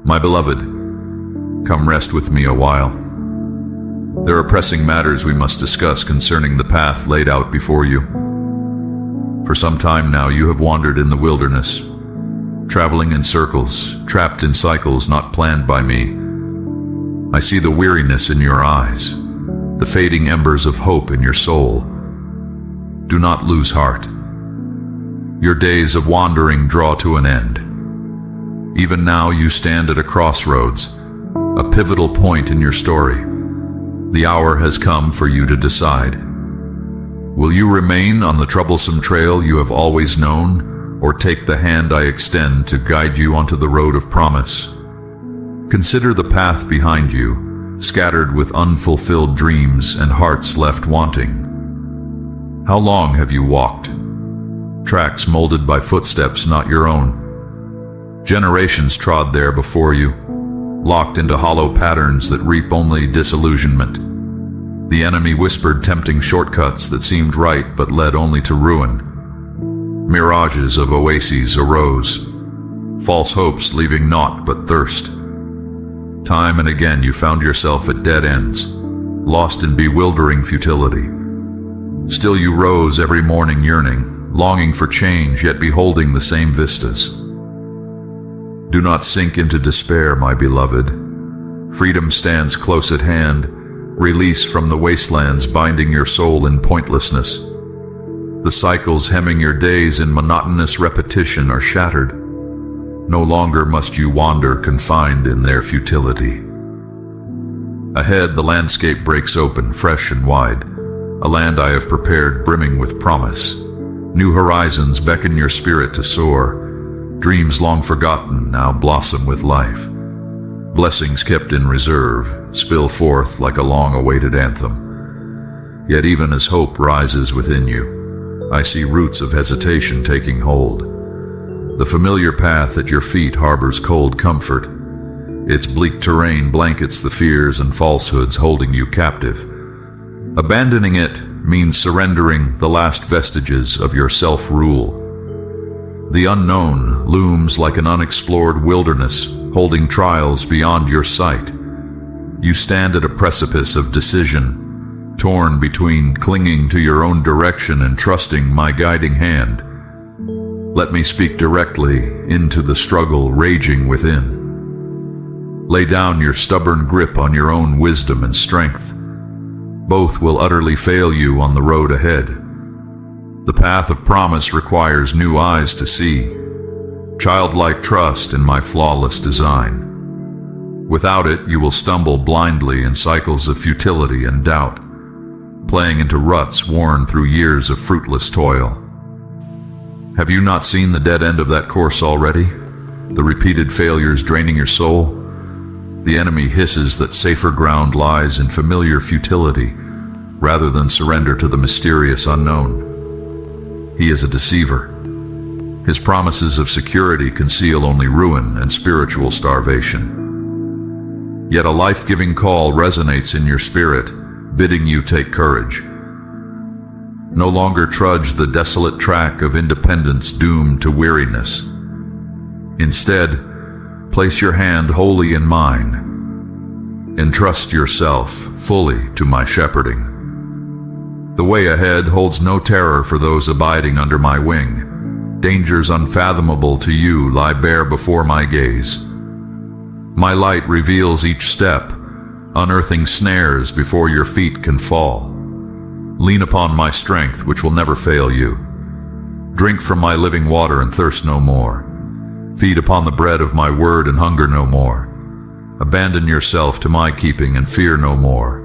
My beloved, come rest with me a while. There are pressing matters we must discuss concerning the path laid out before you. For some time now you have wandered in the wilderness, traveling in circles, trapped in cycles not planned by me. I see the weariness in your eyes, the fading embers of hope in your soul. Do not lose heart. Your days of wandering draw to an end. Even now you stand at a crossroads, a pivotal point in your story. The hour has come for you to decide. Will you remain on the troublesome trail you have always known, or take the hand I extend to guide you onto the road of promise? Consider the path behind you, scattered with unfulfilled dreams and hearts left wanting. How long have you walked? Tracks molded by footsteps not your own. Generations trod there before you, locked into hollow patterns that reap only disillusionment. The enemy whispered tempting shortcuts that seemed right but led only to ruin. Mirages of oases arose, false hopes leaving naught but thirst. Time and again you found yourself at dead ends, lost in bewildering futility. Still you rose every morning yearning, longing for change yet beholding the same vistas. Do not sink into despair, my beloved. Freedom stands close at hand, release from the wastelands binding your soul in pointlessness. The cycles hemming your days in monotonous repetition are shattered. No longer must you wander confined in their futility. Ahead the landscape breaks open, fresh and wide, a land I have prepared brimming with promise. New horizons beckon your spirit to soar. Dreams long forgotten now blossom with life. Blessings kept in reserve spill forth like a long-awaited anthem. Yet even as hope rises within you, I see roots of hesitation taking hold. The familiar path at your feet harbors cold comfort. Its bleak terrain blankets the fears and falsehoods holding you captive. Abandoning it means surrendering the last vestiges of your self-rule. The unknown looms like an unexplored wilderness, holding trials beyond your sight. You stand at a precipice of decision, torn between clinging to your own direction and trusting my guiding hand. Let me speak directly into the struggle raging within. Lay down your stubborn grip on your own wisdom and strength. Both will utterly fail you on the road ahead. The path of promise requires new eyes to see, childlike trust in my flawless design. Without it, you will stumble blindly in cycles of futility and doubt, playing into ruts worn through years of fruitless toil. Have you not seen the dead end of that course already? The repeated failures draining your soul? The enemy hisses that safer ground lies in familiar futility, rather than surrender to the mysterious unknown. He is a deceiver. His promises of security conceal only ruin and spiritual starvation. Yet a life-giving call resonates in your spirit, bidding you take courage. No longer trudge the desolate track of independence doomed to weariness. Instead, place your hand wholly in mine. Entrust yourself fully to my shepherding. The way ahead holds no terror for those abiding under my wing. Dangers unfathomable to you lie bare before my gaze. My light reveals each step, unearthing snares before your feet can fall. Lean upon my strength, which will never fail you. Drink from my living water and thirst no more. Feed upon the bread of my word and hunger no more. Abandon yourself to my keeping and fear no more.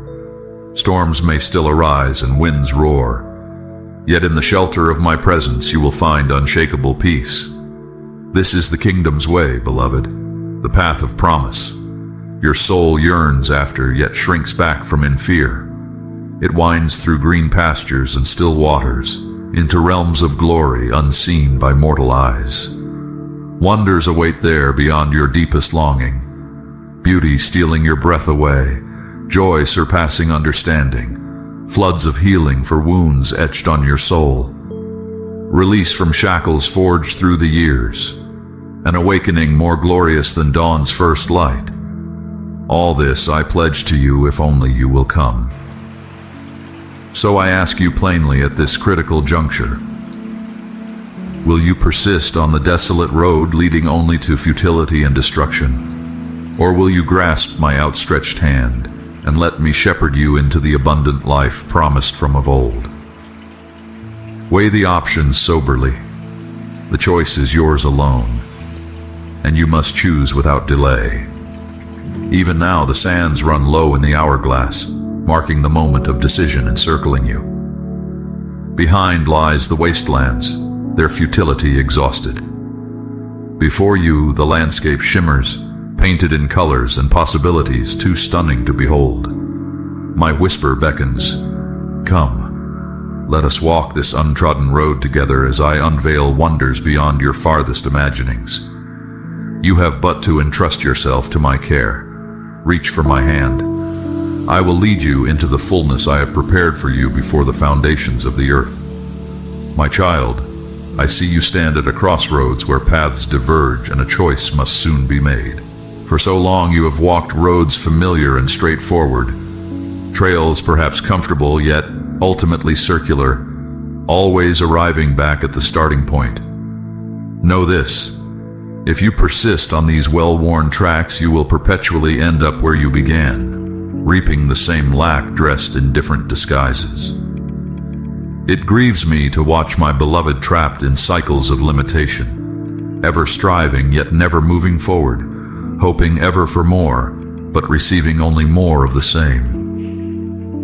Storms may still arise and winds roar, yet in the shelter of my presence you will find unshakable peace. This is the kingdom's way, beloved, the path of promise. Your soul yearns after, yet shrinks back from in fear. It winds through green pastures and still waters, into realms of glory unseen by mortal eyes. Wonders await there beyond your deepest longing, beauty stealing your breath away, joy surpassing understanding, floods of healing for wounds etched on your soul, release from shackles forged through the years, an awakening more glorious than dawn's first light. All this I pledge to you if only you will come. So I ask you plainly at this critical juncture, will you persist on the desolate road leading only to futility and destruction? Or will you grasp my outstretched hand and let me shepherd you into the abundant life promised from of old? Weigh the options soberly. The choice is yours alone, and you must choose without delay. Even now the sands run low in the hourglass, marking the moment of decision encircling you. Behind lies the wastelands, their futility exhausted. Before you, the landscape shimmers, painted in colors and possibilities too stunning to behold. My whisper beckons, come, let us walk this untrodden road together as I unveil wonders beyond your farthest imaginings. You have but to entrust yourself to my care. Reach for my hand. I will lead you into the fullness I have prepared for you before the foundations of the earth. My child, I see you stand at a crossroads where paths diverge and a choice must soon be made. For so long you have walked roads familiar and straightforward, trails perhaps comfortable yet ultimately circular, always arriving back at the starting point. Know this, if you persist on these well-worn tracks, you will perpetually end up where you began, reaping the same lack dressed in different disguises. It grieves me to watch my beloved trapped in cycles of limitation, ever striving yet never moving forward, hoping ever for more, but receiving only more of the same.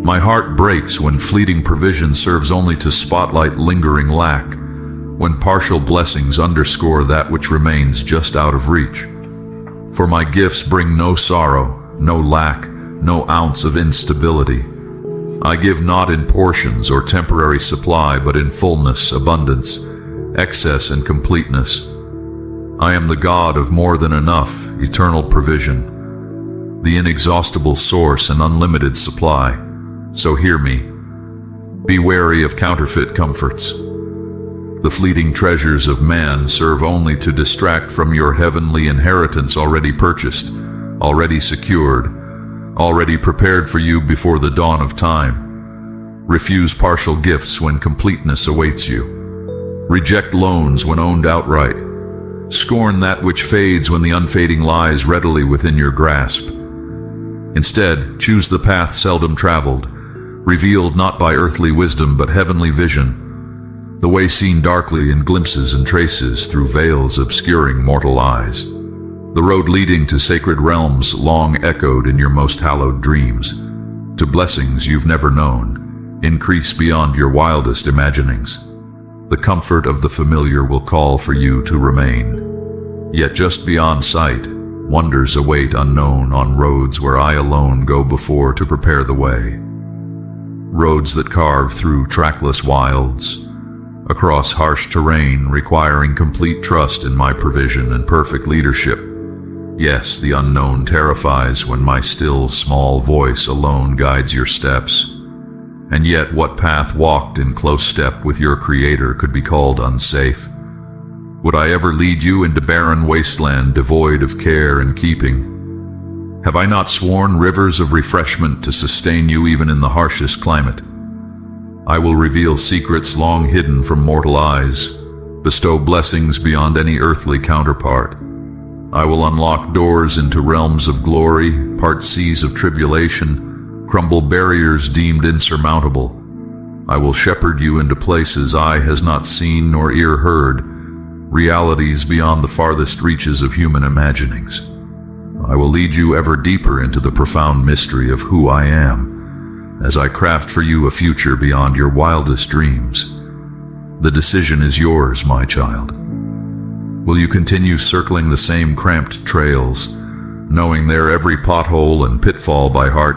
My heart breaks when fleeting provision serves only to spotlight lingering lack, when partial blessings underscore that which remains just out of reach. For my gifts bring no sorrow, no lack, no ounce of instability. I give not in portions or temporary supply, but in fullness, abundance, excess, and completeness. I am the God of more than enough, eternal provision, the inexhaustible source and unlimited supply. So hear me. Be wary of counterfeit comforts. The fleeting treasures of man serve only to distract from your heavenly inheritance already purchased, already secured, already prepared for you before the dawn of time. Refuse partial gifts when completeness awaits you. Reject loans when owned outright. Scorn that which fades when the unfading lies readily within your grasp. Instead, choose the path seldom traveled, revealed not by earthly wisdom but heavenly vision, the way seen darkly in glimpses and traces through veils obscuring mortal eyes. The road leading to sacred realms long echoed in your most hallowed dreams, to blessings you've never known, increase beyond your wildest imaginings. The comfort of the familiar will call for you to remain. Yet just beyond sight, wonders await unknown on roads where I alone go before to prepare the way. Roads that carve through trackless wilds, across harsh terrain requiring complete trust in my provision and perfect leadership. Yes, the unknown terrifies when my still, small voice alone guides your steps. And yet what path walked in close step with your Creator could be called unsafe? Would I ever lead you into barren wasteland devoid of care and keeping? Have I not sworn rivers of refreshment to sustain you even in the harshest climate? I will reveal secrets long hidden from mortal eyes, bestow blessings beyond any earthly counterpart. I will unlock doors into realms of glory, part seas of tribulation, crumble barriers deemed insurmountable. I will shepherd you into places eye has not seen nor ear heard, realities beyond the farthest reaches of human imaginings. I will lead you ever deeper into the profound mystery of who I am, as I craft for you a future beyond your wildest dreams. The decision is yours, my child. Will you continue circling the same cramped trails, knowing their every pothole and pitfall by heart?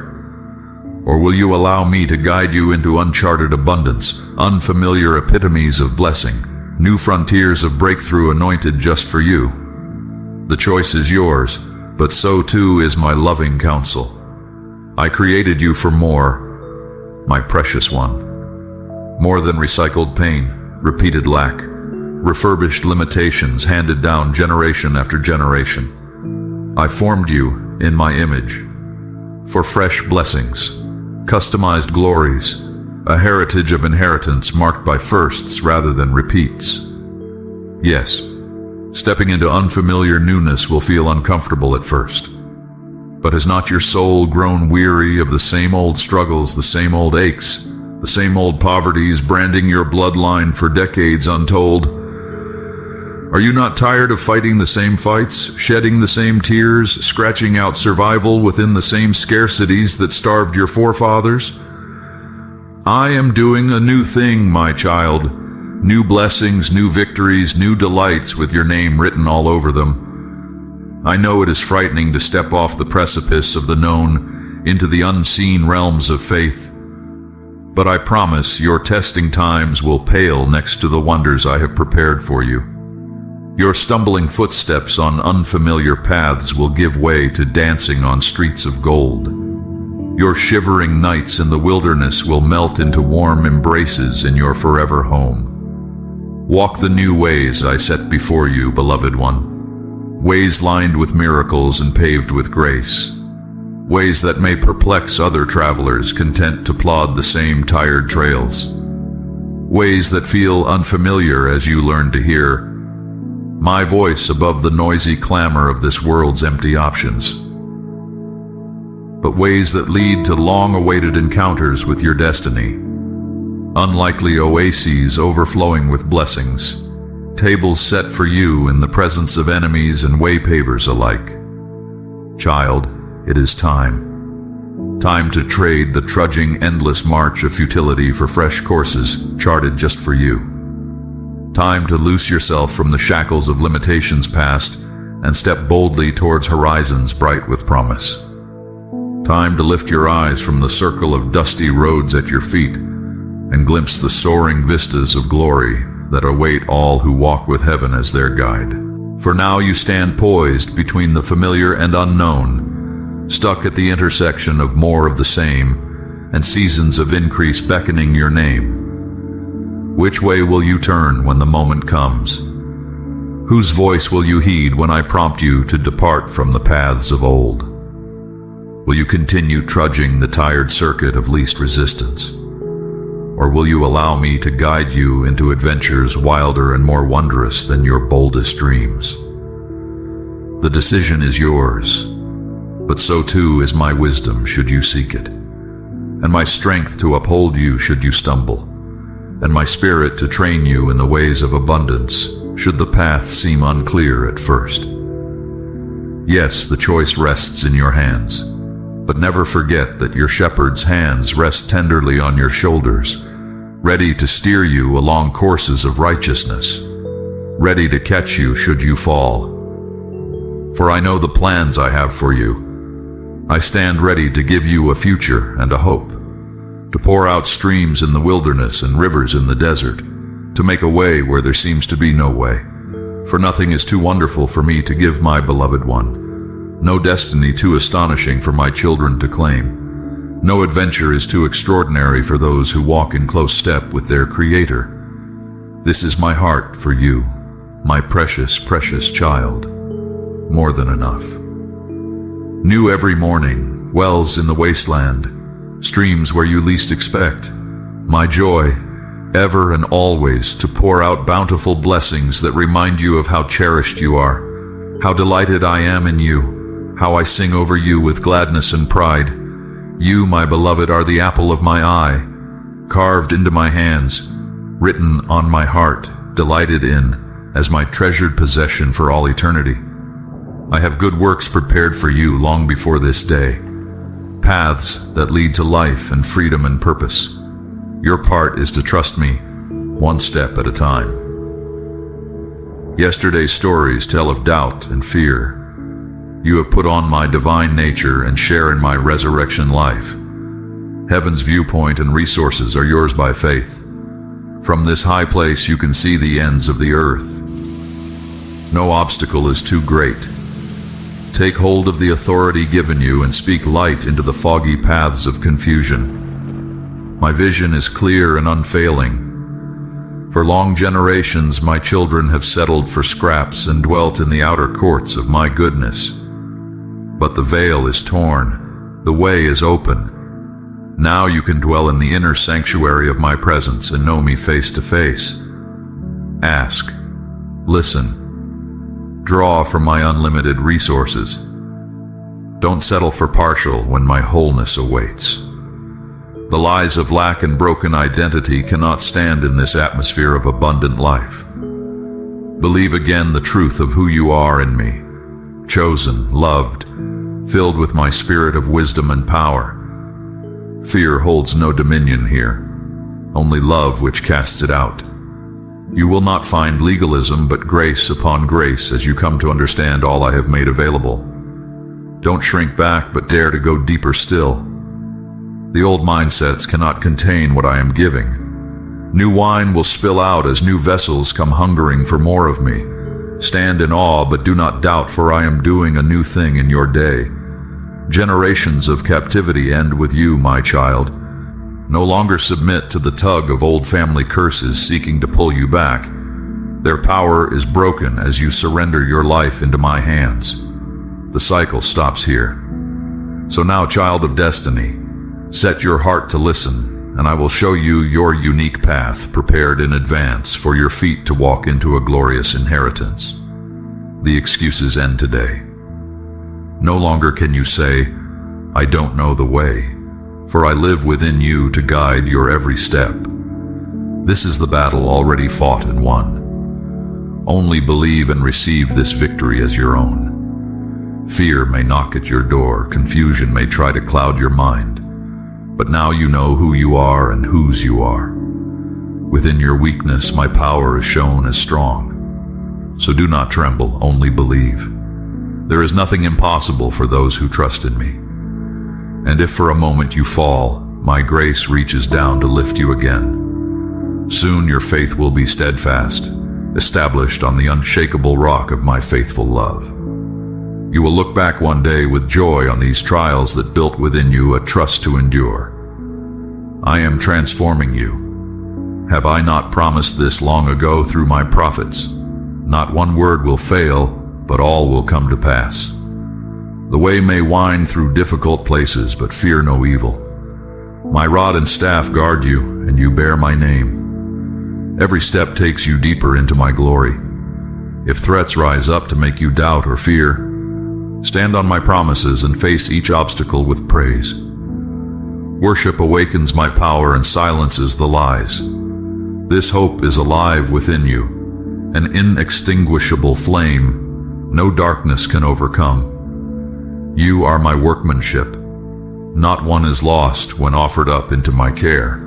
Or will you allow me to guide you into uncharted abundance, unfamiliar epitomes of blessing, new frontiers of breakthrough anointed just for you? The choice is yours, but so too is my loving counsel. I created you for more, my precious one. More than recycled pain, repeated lack, refurbished limitations handed down generation after generation. I formed you in my image, for fresh blessings, customized glories, a heritage of inheritance marked by firsts rather than repeats. Yes, stepping into unfamiliar newness will feel uncomfortable at first. But has not your soul grown weary of the same old struggles, the same old aches, the same old poverties branding your bloodline for decades untold? Are you not tired of fighting the same fights, shedding the same tears, scratching out survival within the same scarcities that starved your forefathers? I am doing a new thing, my child. New blessings, new victories, new delights with your name written all over them. I know it is frightening to step off the precipice of the known into the unseen realms of faith. But I promise your testing times will pale next to the wonders I have prepared for you. Your stumbling footsteps on unfamiliar paths will give way to dancing on streets of gold. Your shivering nights in the wilderness will melt into warm embraces in your forever home. Walk the new ways I set before you, beloved one. Ways lined with miracles and paved with grace. Ways that may perplex other travelers content to plod the same tired trails. Ways that feel unfamiliar as you learn to hear my voice above the noisy clamor of this world's empty options. But ways that lead to long-awaited encounters with your destiny. Unlikely oases overflowing with blessings. Tables set for you in the presence of enemies and waypavers alike. Child, it is time. Time to trade the trudging, endless march of futility for fresh courses charted just for you. Time to loose yourself from the shackles of limitations past and step boldly towards horizons bright with promise. Time to lift your eyes from the circle of dusty roads at your feet and glimpse the soaring vistas of glory that await all who walk with heaven as their guide. For now you stand poised between the familiar and unknown, stuck at the intersection of more of the same and seasons of increase beckoning your name. Which way will you turn when the moment comes? Whose voice will you heed when I prompt you to depart from the paths of old? Will you continue trudging the tired circuit of least resistance? Or will you allow me to guide you into adventures wilder and more wondrous than your boldest dreams? The decision is yours, but so too is my wisdom should you seek it, and my strength to uphold you should you stumble, and my spirit to train you in the ways of abundance should the path seem unclear at first. Yes, the choice rests in your hands, but never forget that your shepherd's hands rest tenderly on your shoulders, ready to steer you along courses of righteousness, ready to catch you should you fall. For I know the plans I have for you. I stand ready to give you a future and a hope, to pour out streams in the wilderness and rivers in the desert, to make a way where there seems to be no way. For nothing is too wonderful for me to give my beloved one, no destiny too astonishing for my children to claim. No adventure is too extraordinary for those who walk in close step with their Creator. This is my heart for you, my precious, precious child. More than enough. New every morning, wells in the wasteland, streams where you least expect. My joy, ever and always to pour out bountiful blessings that remind you of how cherished you are, how delighted I am in you, how I sing over you with gladness and pride. You, my beloved, are the apple of my eye, carved into my hands, written on my heart, delighted in, as my treasured possession for all eternity. I have good works prepared for you long before this day, paths that lead to life and freedom and purpose. Your part is to trust me, one step at a time. Yesterday's stories tell of doubt and fear. You have put on my divine nature and share in my resurrection life. Heaven's viewpoint and resources are yours by faith. From this high place you can see the ends of the earth. No obstacle is too great. Take hold of the authority given you and speak light into the foggy paths of confusion. My vision is clear and unfailing. For long generations my children have settled for scraps and dwelt in the outer courts of my goodness. But the veil is torn, the way is open. Now you can dwell in the inner sanctuary of my presence and know me face to face. Ask, listen, draw from my unlimited resources. Don't settle for partial when my wholeness awaits. The lies of lack and broken identity cannot stand in this atmosphere of abundant life. Believe again the truth of who you are in me, chosen, loved, filled with my spirit of wisdom and power. Fear holds no dominion here, only love which casts it out. You will not find legalism but grace upon grace as you come to understand all I have made available. Don't shrink back but dare to go deeper still. The old mindsets cannot contain what I am giving. New wine will spill out as new vessels come hungering for more of me. Stand in awe, but do not doubt, for I am doing a new thing in your day. Generations of captivity end with you, my child. No longer submit to the tug of old family curses seeking to pull you back. Their power is broken as you surrender your life into my hands. The cycle stops here. So now, child of destiny, set your heart to listen, and I will show you your unique path prepared in advance for your feet to walk into a glorious inheritance. The excuses end today. No longer can you say, I don't know the way, for I live within you to guide your every step. This is the battle already fought and won. Only believe and receive this victory as your own. Fear may knock at your door, confusion may try to cloud your mind. But now you know who you are and whose you are. Within your weakness, my power is shown as strong. So do not tremble, only believe. There is nothing impossible for those who trust in me. And if for a moment you fall, my grace reaches down to lift you again. Soon your faith will be steadfast, established on the unshakable rock of my faithful love. You will look back one day with joy on these trials that built within you a trust to endure. I am transforming you. Have I not promised this long ago through my prophets? Not one word will fail, but all will come to pass. The way may wind through difficult places, but fear no evil. My rod and staff guard you, and you bear my name. Every step takes you deeper into my glory. If threats rise up to make you doubt or fear, stand on my promises and face each obstacle with praise. Worship awakens my power and silences the lies. This hope is alive within you, an inextinguishable flame no darkness can overcome. You are my workmanship. Not one is lost when offered up into my care.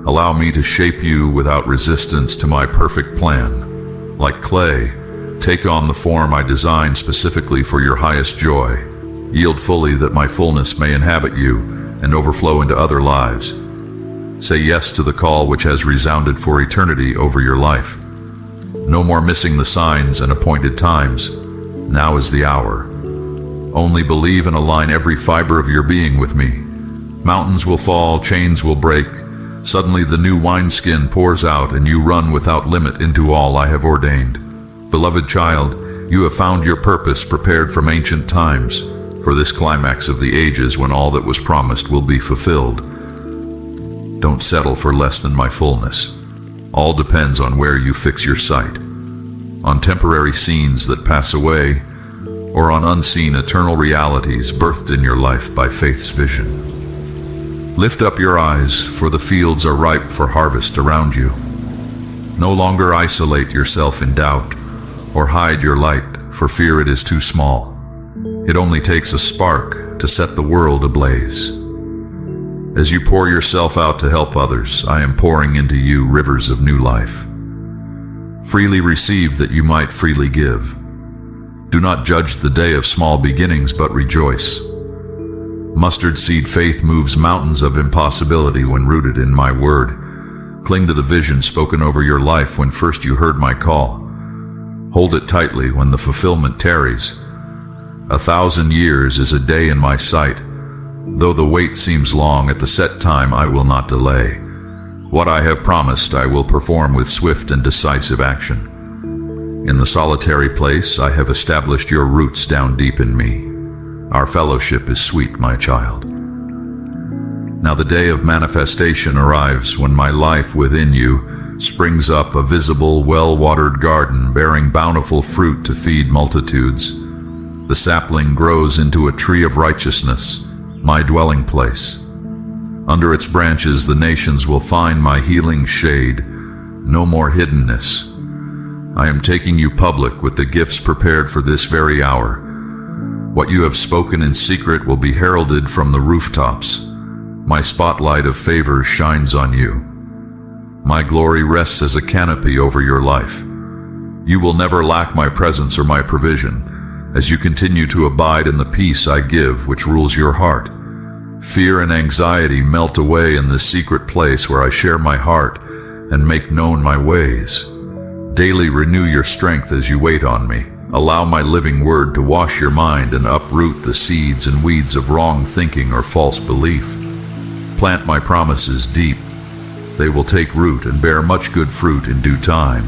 Allow me to shape you without resistance to my perfect plan. Like clay, take on the form I designed specifically for your highest joy. Yield fully that my fullness may inhabit you and overflow into other lives. Say yes to the call which has resounded for eternity over your life. No more missing the signs and appointed times. Now is the hour. Only believe and align every fiber of your being with me. Mountains will fall, chains will break. Suddenly the new wineskin pours out and you run without limit into all I have ordained. Beloved child, you have found your purpose prepared from ancient times, for this climax of the ages when all that was promised will be fulfilled. Don't settle for less than my fullness. All depends on where you fix your sight. On temporary scenes that pass away, or on unseen eternal realities birthed in your life by faith's vision. Lift up your eyes, for the fields are ripe for harvest around you. No longer isolate yourself in doubt, or hide your light, for fear it is too small. It only takes a spark to set the world ablaze. As you pour yourself out to help others, I am pouring into you rivers of new life. Freely receive that you might freely give. Do not judge the day of small beginnings, but rejoice. Mustard seed faith moves mountains of impossibility when rooted in my word. Cling to the vision spoken over your life when first you heard my call. Hold it tightly when the fulfillment tarries. 1,000 years is a day in my sight. Though the wait seems long, at the set time I will not delay. What I have promised I will perform with swift and decisive action. In the solitary place I have established your roots down deep in me. Our fellowship is sweet, my child. Now the day of manifestation arrives when my life within you springs up a visible, well-watered garden bearing bountiful fruit to feed multitudes. The sapling grows into a tree of righteousness, my dwelling place. Under its branches the nations will find my healing shade. No more hiddenness. I am taking you public with the gifts prepared for this very hour. What you have spoken in secret will be heralded from the rooftops. My spotlight of favor shines on you. My glory rests as a canopy over your life. You will never lack my presence or my provision, as you continue to abide in the peace I give, which rules your heart. Fear and anxiety melt away in this secret place where I share my heart and make known my ways. Daily renew your strength as you wait on me. Allow my living word to wash your mind and uproot the seeds and weeds of wrong thinking or false belief. Plant my promises deep. They will take root and bear much good fruit in due time.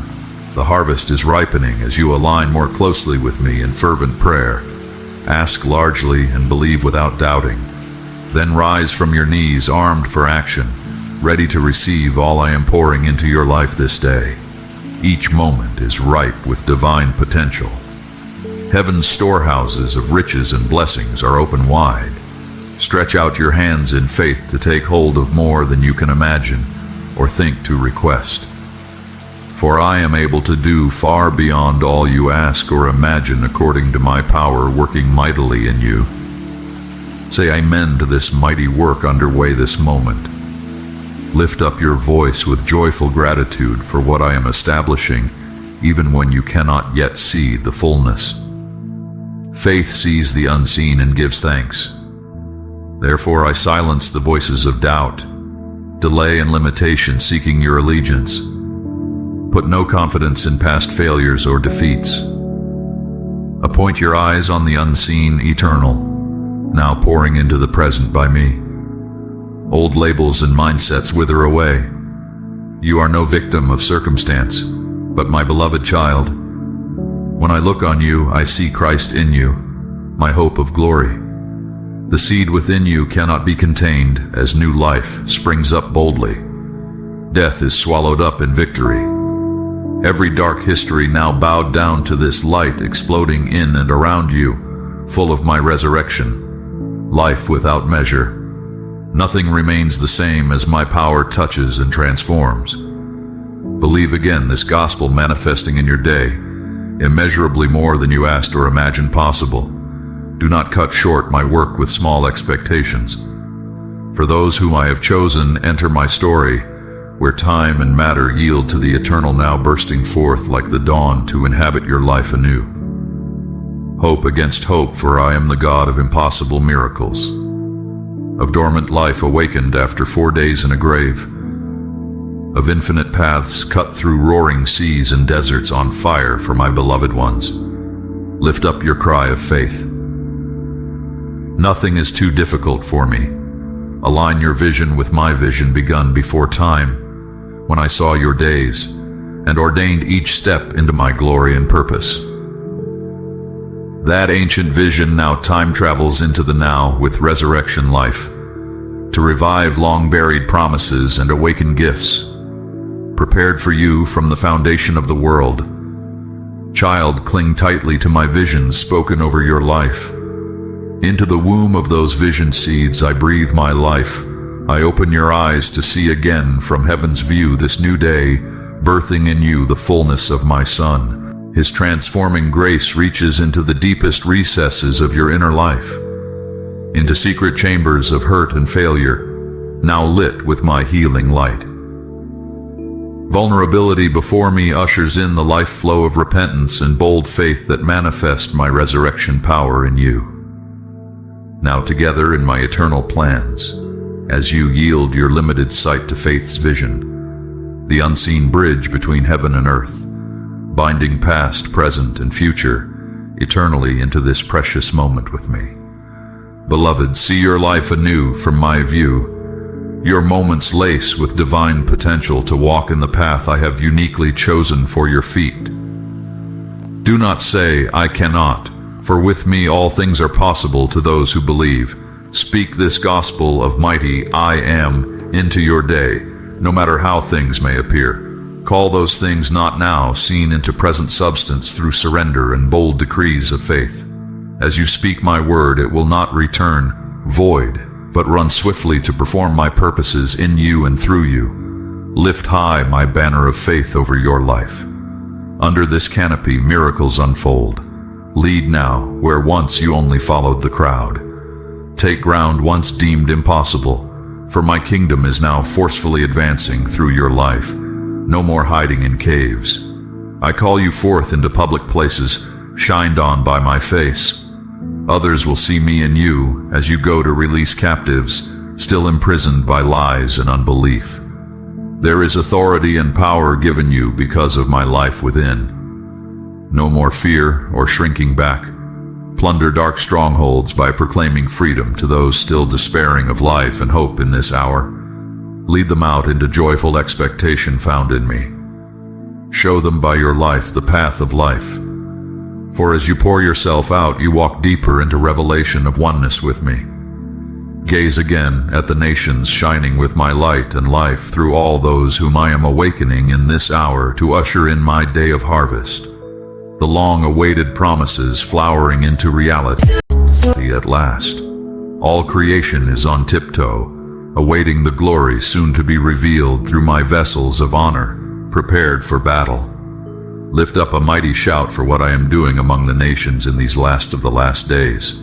The harvest is ripening as you align more closely with me in fervent prayer. Ask largely and believe without doubting. Then rise from your knees armed for action, ready to receive all I am pouring into your life this day. Each moment is ripe with divine potential. Heaven's storehouses of riches and blessings are open wide. Stretch out your hands in faith to take hold of more than you can imagine or think to request. For I am able to do far beyond all you ask or imagine according to my power working mightily in you. Say amen to this mighty work underway this moment. Lift up your voice with joyful gratitude for what I am establishing, even when you cannot yet see the fullness. Faith sees the unseen and gives thanks. Therefore I silence the voices of doubt, delay and limitation seeking your allegiance. Put no confidence in past failures or defeats. Appoint your eyes on the unseen, eternal, now pouring into the present by me. Old labels and mindsets wither away. You are no victim of circumstance, but my beloved child. When I look on you, I see Christ in you, my hope of glory. The seed within you cannot be contained as new life springs up boldly. Death is swallowed up in victory. Every dark history now bowed down to this light exploding in and around you, full of my resurrection, life without measure. Nothing remains the same as my power touches and transforms. Believe again this gospel manifesting in your day, immeasurably more than you asked or imagined possible. Do not cut short my work with small expectations. For those whom I have chosen enter my story, where time and matter yield to the eternal now bursting forth like the dawn to inhabit your life anew. Hope against hope, for I am the God of impossible miracles, of dormant life awakened after 4 days in a grave, of infinite paths cut through roaring seas and deserts on fire for my beloved ones. Lift up your cry of faith. Nothing is too difficult for me. Align your vision with my vision begun before time, when I saw your days, and ordained each step into my glory and purpose. That ancient vision now time travels into the now with resurrection life, to revive long-buried promises and awaken gifts, prepared for you from the foundation of the world. Child, cling tightly to my visions spoken over your life. Into the womb of those vision seeds I breathe my life. I open your eyes to see again from heaven's view this new day, birthing in you the fullness of my Son. His transforming grace reaches into the deepest recesses of your inner life, into secret chambers of hurt and failure, now lit with my healing light. Vulnerability before me ushers in the life flow of repentance and bold faith that manifest my resurrection power in you. Now together in my eternal plans, as you yield your limited sight to faith's vision, the unseen bridge between heaven and earth, binding past, present, and future eternally into this precious moment with me. Beloved, see your life anew from my view. Your moments lace with divine potential to walk in the path I have uniquely chosen for your feet. Do not say, "I cannot," for with me all things are possible to those who believe. Speak this gospel of mighty I am into your day, no matter how things may appear. Call those things not now seen into present substance through surrender and bold decrees of faith. As you speak my word, it will not return void, but run swiftly to perform my purposes in you and through you. Lift high my banner of faith over your life. Under this canopy, miracles unfold. Lead now where once you only followed the crowd. Take ground once deemed impossible, for my kingdom is now forcefully advancing through your life. No more hiding in caves. I call you forth into public places, shined on by my face. Others will see me in you as you go to release captives, still imprisoned by lies and unbelief. There is authority and power given you because of my life within. No more fear or shrinking back. Plunder dark strongholds by proclaiming freedom to those still despairing of life and hope in this hour. Lead them out into joyful expectation found in me. Show them by your life the path of life. For as you pour yourself out, you walk deeper into revelation of oneness with me. Gaze again at the nations shining with my light and life through all those whom I am awakening in this hour to usher in my day of harvest. The long-awaited promises flowering into reality at last. All creation is on tiptoe, awaiting the glory soon to be revealed through my vessels of honor, prepared for battle. Lift up a mighty shout for what I am doing among the nations in these last of the last days.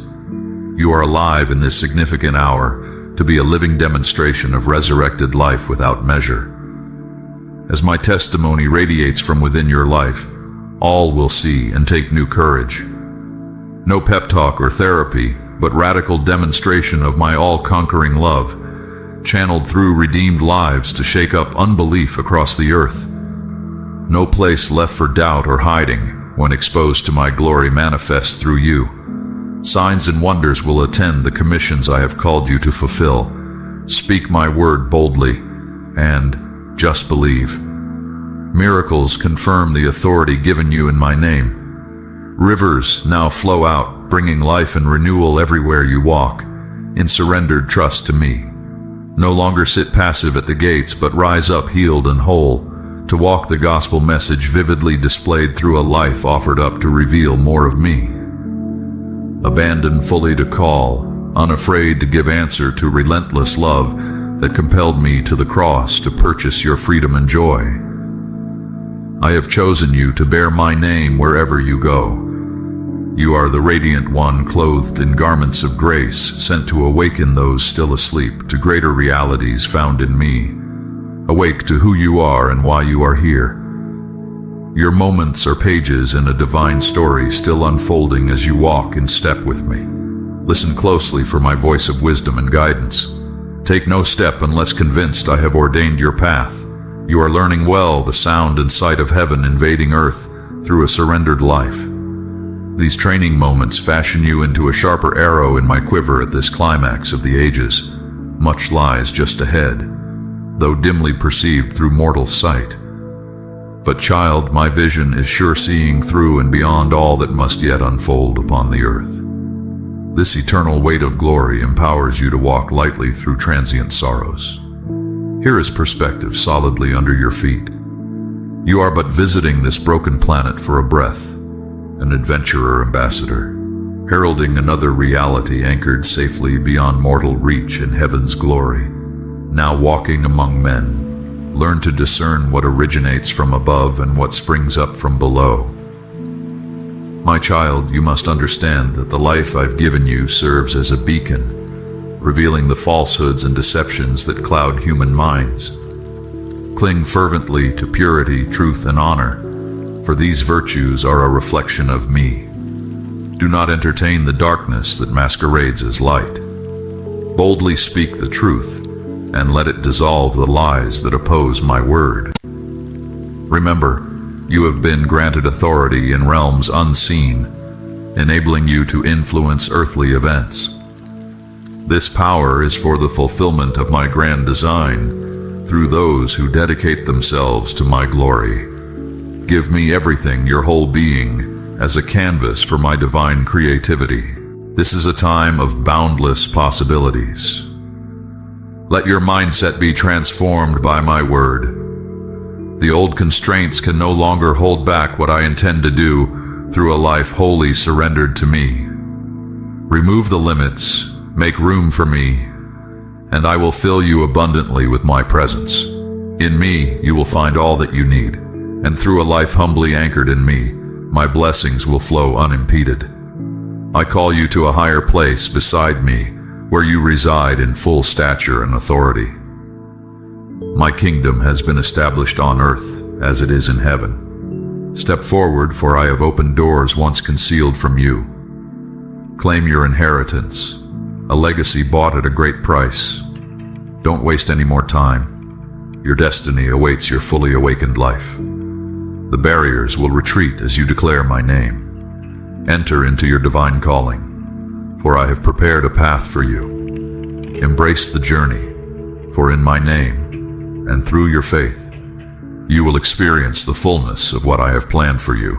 You are alive in this significant hour to be a living demonstration of resurrected life without measure. As my testimony radiates from within your life, all will see and take new courage. No pep talk or therapy, but radical demonstration of my all-conquering love, channeled through redeemed lives to shake up unbelief across the earth. No place left for doubt or hiding when exposed to my glory manifests through you. Signs and wonders will attend the commissions I have called you to fulfill. Speak my word boldly, and just believe. Miracles confirm the authority given you in my name. Rivers now flow out, bringing life and renewal everywhere you walk, in surrendered trust to me. No longer sit passive at the gates, but rise up healed and whole, to walk the gospel message vividly displayed through a life offered up to reveal more of me. Abandoned fully to call, unafraid to give answer to relentless love that compelled me to the cross to purchase your freedom and joy. I have chosen you to bear my name wherever you go. You are the radiant one clothed in garments of grace, sent to awaken those still asleep to greater realities found in me. Awake to who you are and why you are here. Your moments are pages in a divine story still unfolding as you walk in step with me. Listen closely for my voice of wisdom and guidance. Take no step unless convinced I have ordained your path. You are learning well the sound and sight of heaven invading earth through a surrendered life. These training moments fashion you into a sharper arrow in my quiver at this climax of the ages. Much lies just ahead, though dimly perceived through mortal sight. But child, my vision is sure seeing through and beyond all that must yet unfold upon the earth. This eternal weight of glory empowers you to walk lightly through transient sorrows. Here is perspective solidly under your feet. You are but visiting this broken planet for a breath, an adventurer ambassador, heralding another reality anchored safely beyond mortal reach in heaven's glory. Now walking among men, learn to discern what originates from above and what springs up from below. My child, you must understand that the life I've given you serves as a beacon, revealing the falsehoods and deceptions that cloud human minds. Cling fervently to purity, truth, and honor, for these virtues are a reflection of me. Do not entertain the darkness that masquerades as light. Boldly speak the truth, and let it dissolve the lies that oppose my word. Remember, you have been granted authority in realms unseen, enabling you to influence earthly events. This power is for the fulfillment of my grand design through those who dedicate themselves to my glory. Give me everything, your whole being, as a canvas for my divine creativity. This is a time of boundless possibilities. Let your mindset be transformed by my word. The old constraints can no longer hold back what I intend to do through a life wholly surrendered to me. Remove the limits, make room for me, and I will fill you abundantly with my presence. In me, you will find all that you need, and through a life humbly anchored in me, my blessings will flow unimpeded. I call you to a higher place beside me, where you reside in full stature and authority. My kingdom has been established on earth as it is in heaven. Step forward, for I have opened doors once concealed from you. Claim your inheritance, a legacy bought at a great price. Don't waste any more time. Your destiny awaits your fully awakened life. The barriers will retreat as you declare my name. Enter into your divine calling, for I have prepared a path for you. Embrace the journey, for in my name, and through your faith, you will experience the fullness of what I have planned for you.